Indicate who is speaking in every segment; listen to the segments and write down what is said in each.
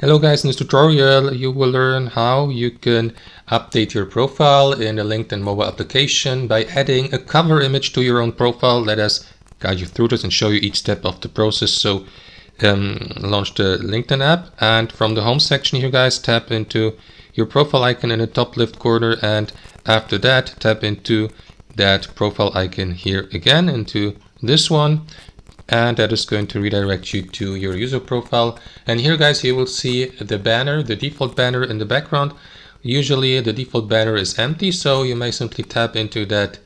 Speaker 1: Hello guys, in this tutorial you will learn how you can update your profile in a LinkedIn mobile application by adding a cover image to your own profile. Let us guide you through this and show you each step of the process. So launch the LinkedIn app, and from the home section here guys, tap into your profile icon in the top left corner, and after that tap into that profile icon here again, into this one. And that is going to redirect you to your user profile. And here guys, you will see the banner, the default banner in the background. Usually the default banner is empty, so you may simply tap into that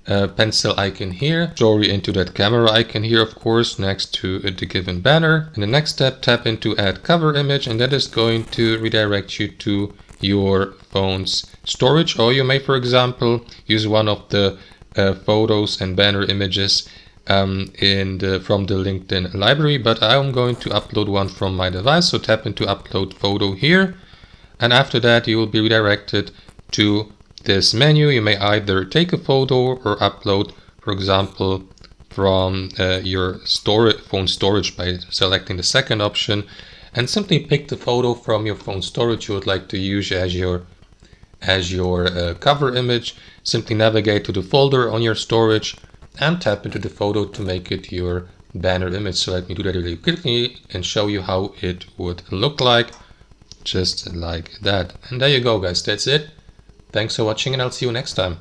Speaker 1: pencil icon here, sorry, into that camera icon here, of course, next to the given banner. In the next step, tap into add cover image, and that is going to redirect you to your phone's storage. Or you may, for example, use one of the photos and banner images from the LinkedIn library, but I'm going to upload one from my device. So tap into upload photo here, and after that you will be redirected to this menu. You may either take a photo or upload, for example, from your phone storage by selecting the second option, and simply pick the photo from your phone storage you would like to use as your cover image. Simply navigate to the folder on your storage and tap into the photo to make it your banner image. So let me do that really quickly and show you how it would look like, just like that. And there you go guys, that's it. Thanks for watching, and I'll see you next time.